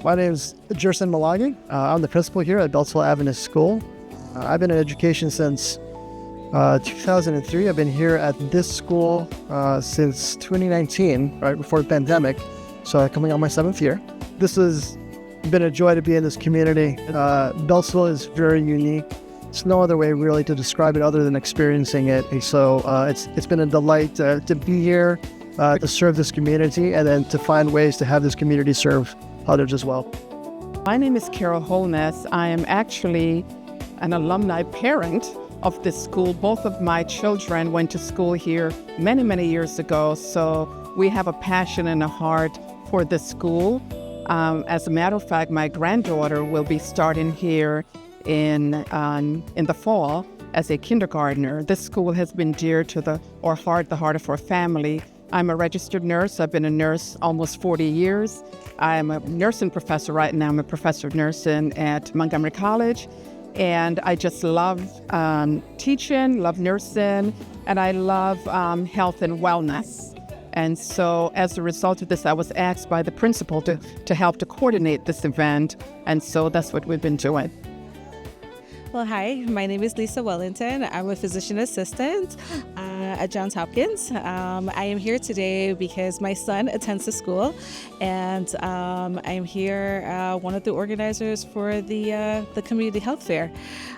My name is Jerson Malagi. I'm the principal here at Beltsville Adventist School. I've been in education since 2003. I've been here at this school since 2019, right before the pandemic. So coming on my 7th year. This has been a joy to be in this community. Beltsville is very unique. There's no other way really to describe it other than experiencing it. And so it's been a delight to be here, to serve this community, and then to find ways to have this community serve others as well. My name is Carol Holness. I am actually an alumni parent of this school. Both of my children went to school here many, many years ago. So we have a passion and a heart for this school. As a matter of fact, my granddaughter will be starting here in the fall as a kindergartner. This school has been dear to the heart of our family. I'm a registered nurse. I've been a nurse almost 40 years. I'm a nursing professor right now. I'm a professor of nursing at Montgomery College. And I just love teaching, love nursing, and I love health and wellness. And so as a result of this, I was asked by the principal to help to coordinate this event. And so that's what we've been doing. Well, hi, my name is Lisa Wellington. I'm a physician assistant at Johns Hopkins. I am here today because my son attends the school, and I'm here, one of the organizers for the community health fair.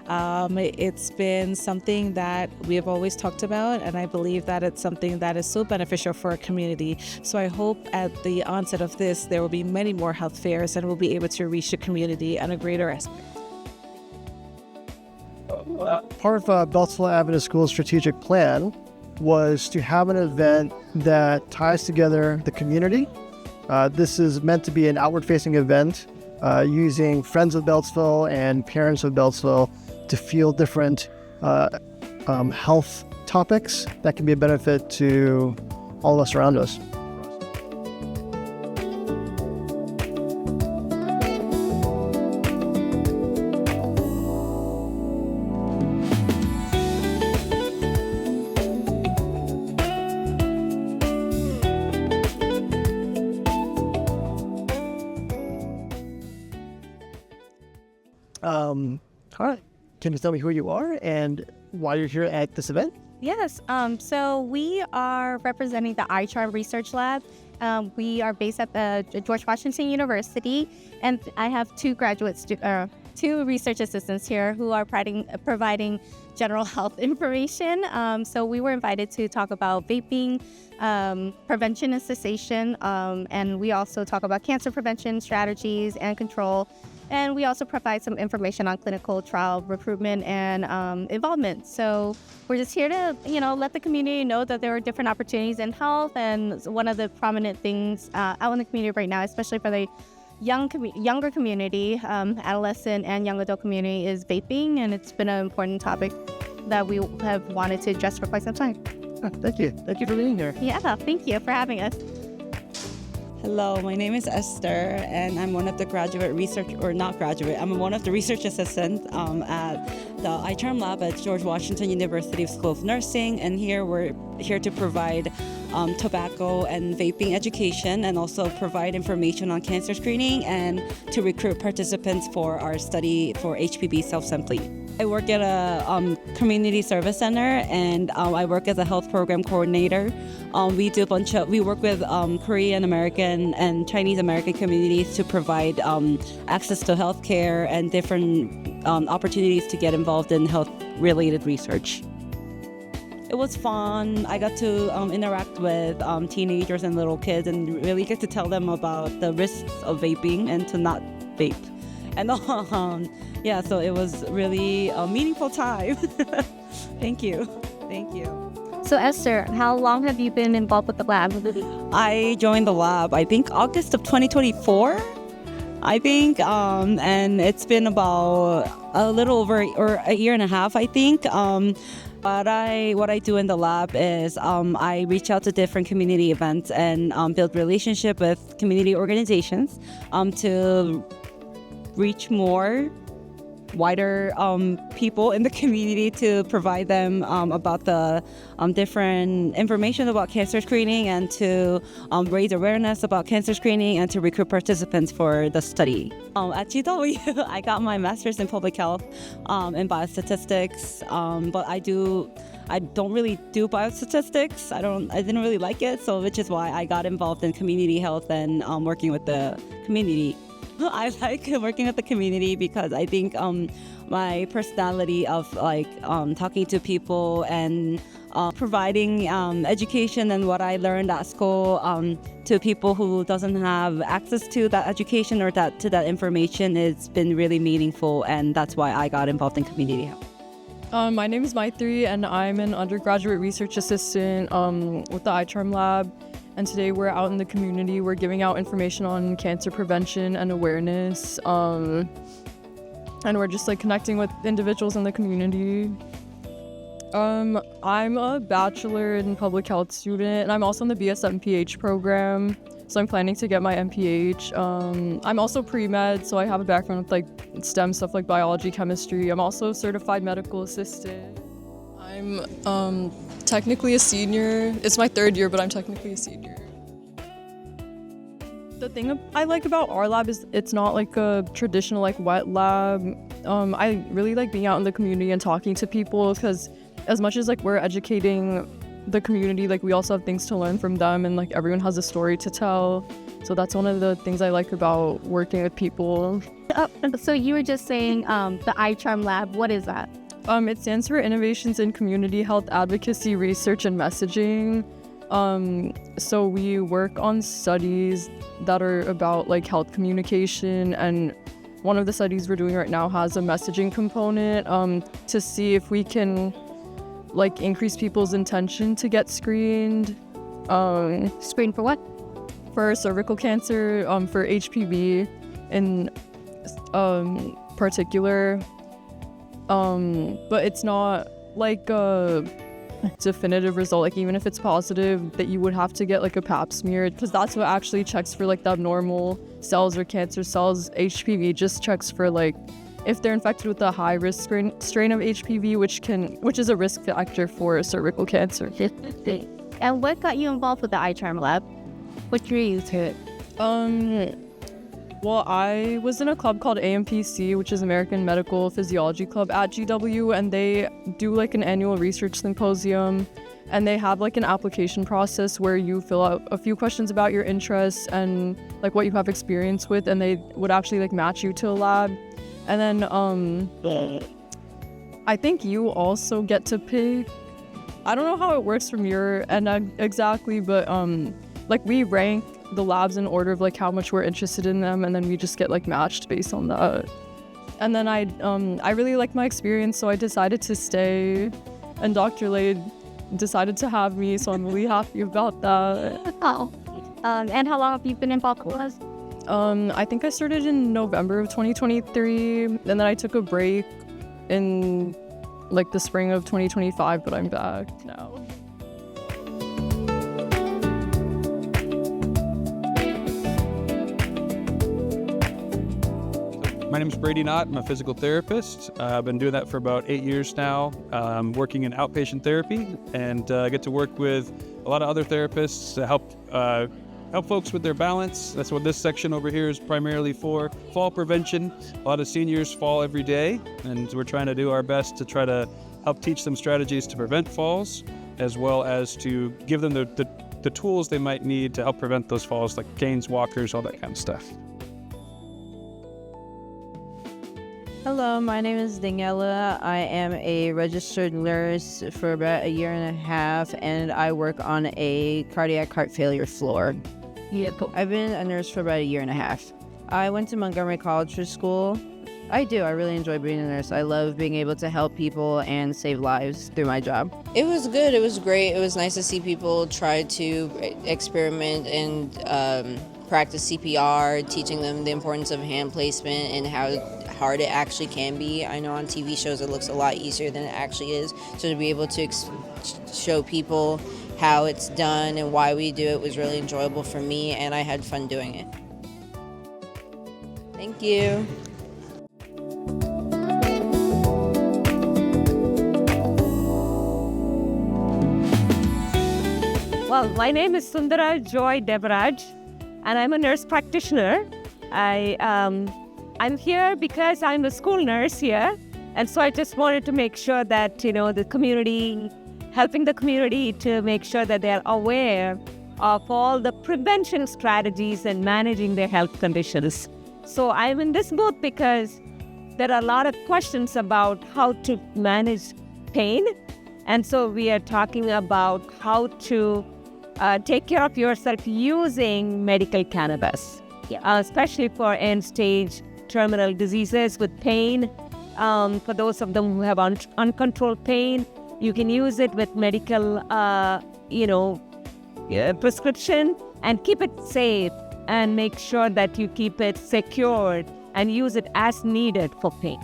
It's been something that we have always talked about, and I believe that it's something that is so beneficial for our community. So I hope at the onset of this, there will be many more health fairs, and we'll be able to reach the community on a greater aspect. Part of Beltsville Adventist School's strategic plan was to have an event that ties together the community. This is meant to be an outward-facing event using friends of Beltsville and parents of Beltsville to field different health topics that can be a benefit to all of us around us. All right. Can you tell me who you are and why you're here at this event? Yes. So we are representing the iCharm Research Lab. We are based at the George Washington University, and I have two research assistants here who are providing general health information. So we were invited to talk about vaping, prevention and cessation, and we also talk about cancer prevention strategies and control. And we also provide some information on clinical trial recruitment and involvement. So we're just here to, let the community know that there are different opportunities in health. And one of the prominent things out in the community right now, especially for the younger community, adolescent and young adult community, is vaping. And it's been an important topic that we have wanted to address for quite some time. Thank you. Thank you for being here. Yeah, thank you for having us. Hello, my name is Esther, and I'm one of the I'm one of the research assistants at the iCharm Lab at George Washington University School of Nursing. And we're here to provide tobacco and vaping education, and also provide information on cancer screening and to recruit participants for our study for HPV self-sampling. I work at a community service center, and I work as a health program coordinator. We work with Korean American and Chinese American communities to provide access to healthcare and different opportunities to get involved in health-related research. It was fun. I got to interact with teenagers and little kids, and really get to tell them about the risks of vaping and to not vape. And so it was really a meaningful time. Thank you. So Esther, how long have you been involved with the lab? I joined the lab, I think August of 2024. And it's been about a little over a year and a half, I think. What I do in the lab is I reach out to different community events and build relationship with community organizations to reach more wider people in the community to provide them about the different information about cancer screening and to raise awareness about cancer screening and to recruit participants for the study. At GW, I got my master's in public health in biostatistics, but I don't really do biostatistics. I didn't really like it, so which is why I got involved in community health and working with the community. I like working with the community because I think my personality of talking to people and providing education and what I learned at school to people who doesn't have access to that education or to that information has been really meaningful, and that's why I got involved in community health. My name is Maitri, and I'm an undergraduate research assistant with the iCharm lab. And today we're out in the community. We're giving out information on cancer prevention and awareness. And we're just connecting with individuals in the community. I'm a bachelor in public health student, and I'm also in the BS-MPH program. So I'm planning to get my MPH. I'm also pre-med, so I have a background with STEM stuff like biology, chemistry. I'm also a certified medical assistant. I'm technically a senior. It's my third year, but I'm technically a senior. The thing I like about our lab is it's not like a traditional wet lab. I really like being out in the community and talking to people because as much as we're educating the community, we also have things to learn from them, and everyone has a story to tell. So that's one of the things I like about working with people. So you were just saying the iCharm lab. What is that? It stands for Innovations in Community Health Advocacy, Research, and Messaging. So we work on studies that are about health communication, and one of the studies we're doing right now has a messaging component to see if we can increase people's intention to get screened. Screened for what? For cervical cancer, for HPV in particular. But it's not a definitive result. Even if it's positive, that you would have to get a pap smear, because that's what actually checks for the abnormal cells or cancer cells. HPV just checks for if they're infected with a high-risk strain of HPV, which is a risk factor for cervical cancer. And what got you involved with the iCharm lab? What drew you to it? Well, I was in a club called AMPC, which is American Medical Physiology Club at GW, and they do an annual research symposium, and they have an application process where you fill out a few questions about your interests and what you have experience with, and they would actually match you to a lab. And then I think you also get to pick. I don't know how it works from your end exactly, but we rank the labs in order of like how much we're interested in them, and then we just get like matched based on that. And then I really liked my experience, so I decided to stay, and Dr. Lade decided to have me, so I'm really happy about that. Oh. And how long have you been involved with us? I think I started in November of 2023, and then I took a break in like the spring of 2025, but I'm back now. My name is Brady Knott. I'm a physical therapist. I've been doing that for about 8 years now, working in outpatient therapy, and I get to work with a lot of other therapists to help folks with their balance. That's what this section over here is primarily for. Fall prevention. A lot of seniors fall every day, and we're trying to do our best to try to help teach them strategies to prevent falls, as well as to give them the tools they might need to help prevent those falls, like canes, walkers, all that kind of stuff. Hello, my name is Daniela. I am a registered nurse for about 1.5 years, and I work on a cardiac heart failure floor. Yeah, cool. I've been a nurse for about 1.5 years. I went to Montgomery College for school. I really enjoy being a nurse. I love being able to help people and save lives through my job. It was good. It was great. It was nice to see people try to experiment and practice CPR, teaching them the importance of hand placement and how hard it actually can be. I know on TV shows it looks a lot easier than it actually is. So to be able to show people how it's done and why we do it was really enjoyable for me, and I had fun doing it. Thank you. Well, my name is Sundara Joy Devraj, and I'm a nurse practitioner. I'm here because I'm a school nurse here, and so I just wanted to make sure that, the community, helping the community to make sure that they're aware of all the prevention strategies and managing their health conditions. So I'm in this booth because there are a lot of questions about how to manage pain. And so we are talking about how to take care of yourself using medical cannabis, especially for end-stage terminal diseases with pain. For those of them who have uncontrolled pain, you can use it with medical, prescription, and keep it safe and make sure that you keep it secured and use it as needed for pain.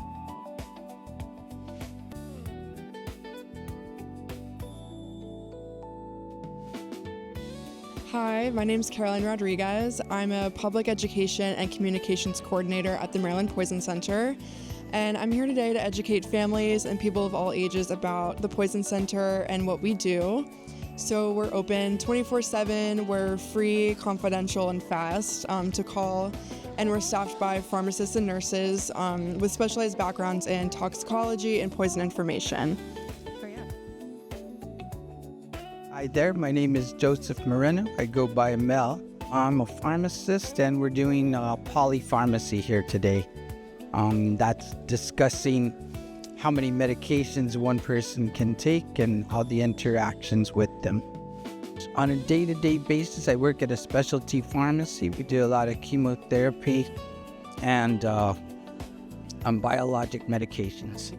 Hi, my name is Caroline Rodriguez. I'm a public education and communications coordinator at the Maryland Poison Center. And I'm here today to educate families and people of all ages about the Poison Center and what we do. So we're open 24/7, we're free, confidential, and fast to call, and we're staffed by pharmacists and nurses with specialized backgrounds in toxicology and poison information. Hi there, my name is Joseph Moreno. I go by Mel. I'm a pharmacist and we're doing polypharmacy here today. That's discussing how many medications one person can take and how the interactions with them. On a day-to-day basis, I work at a specialty pharmacy. We do a lot of chemotherapy and biologic medications.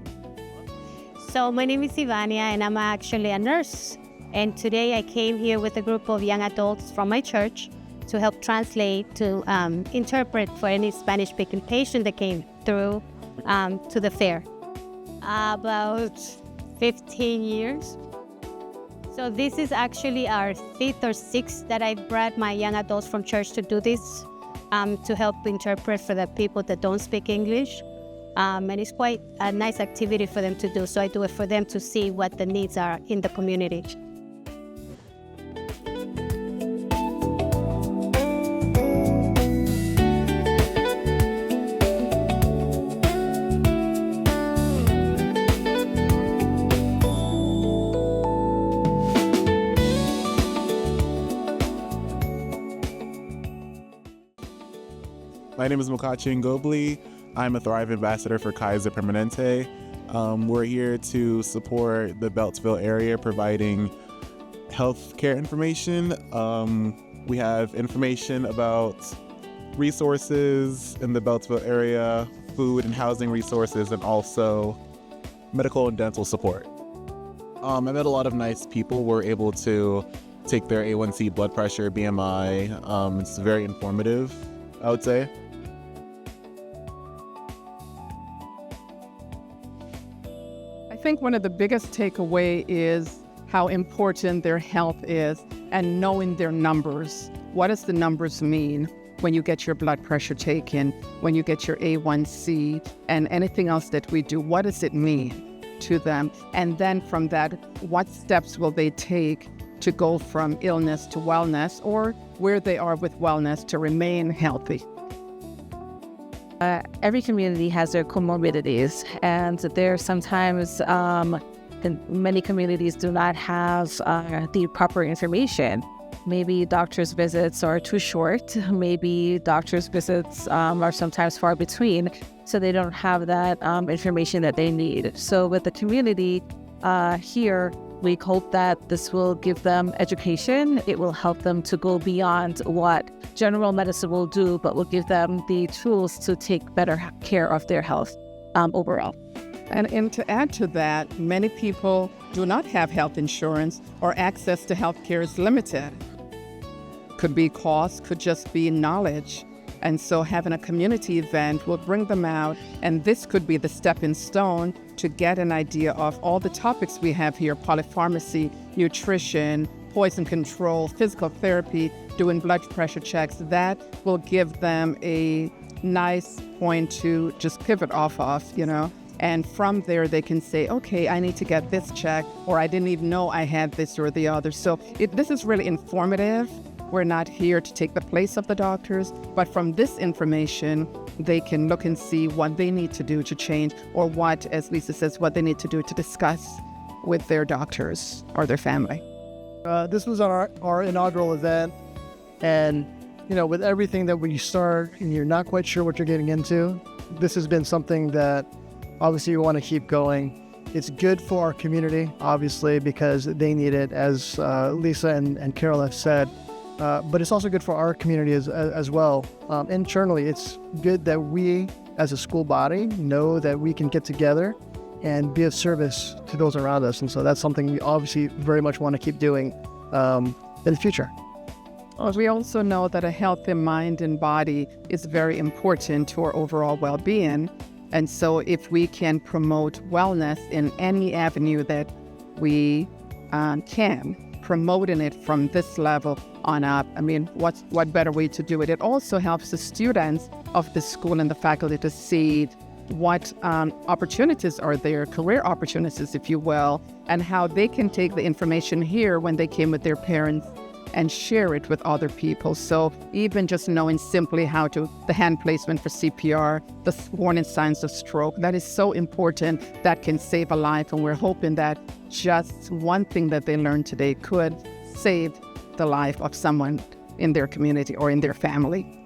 So my name is Ivania and I'm actually a nurse. And today I came here with a group of young adults from my church to help translate, to interpret for any Spanish-speaking patient that came through to the fair. About 15 years. So this is actually our 5th or 6th that I brought my young adults from church to do this, to help interpret for the people that don't speak English. And it's quite a nice activity for them to do. So I do it for them to see what the needs are in the community. My name is Mukachi Ngobli. I'm a Thrive Ambassador for Kaiser Permanente. We're here to support the Beltsville area, providing healthcare information. We have information about resources in the Beltsville area, food and housing resources, and also medical and dental support. I met a lot of nice people. We're able to take their A1C, blood pressure, BMI. It's very informative, I would say. I think one of the biggest takeaway is how important their health is and knowing their numbers. What does the numbers mean when you get your blood pressure taken, when you get your A1C, and anything else that we do? What does it mean to them? And then from that, what steps will they take to go from illness to wellness, or where they are with wellness to remain healthy? Every community has their comorbidities, and there sometimes many communities do not have the proper information. Maybe doctor's visits are too short, maybe doctor's visits are sometimes far between, so they don't have that information that they need. So with the community here, we hope that this will give them education. It will help them to go beyond what general medicine will do, but will give them the tools to take better care of their health overall. And to add to that, many people do not have health insurance, or access to health care is limited. Could be cost, could just be knowledge. And so having a community event will bring them out, and this could be the stepping stone to get an idea of all the topics we have here: polypharmacy, nutrition, poison control, physical therapy, doing blood pressure checks. That will give them a nice point to just pivot off of, And from there, they can say, okay, I need to get this checked, or I didn't even know I had this or the other. So this is really informative. We're not here to take the place of the doctors, but from this information, they can look and see what they need to do to change, or what, as Lisa says, what they need to do to discuss with their doctors or their family. This was our inaugural event, and with everything that we start and you're not quite sure what you're getting into, this has been something that obviously we want to keep going. It's good for our community, obviously, because they need it, as Lisa and Carol have said, but it's also good for our community as well. Internally, it's good that we, as a school body, know that we can get together and be of service to those around us. And so that's something we obviously very much want to keep doing in the future. We also know that a healthy mind and body is very important to our overall well-being. And so if we can promote wellness in any avenue that we can, promoting it from this level on up, I mean, what better way to do it? It also helps the students of the school and the faculty to see what opportunities are there, career opportunities, if you will, and how they can take the information here when they came with their parents and share it with other people. So even just knowing simply the hand placement for CPR, the warning signs of stroke, that is so important. That can save a life. And we're hoping that just one thing that they learned today could save the life of someone in their community or in their family.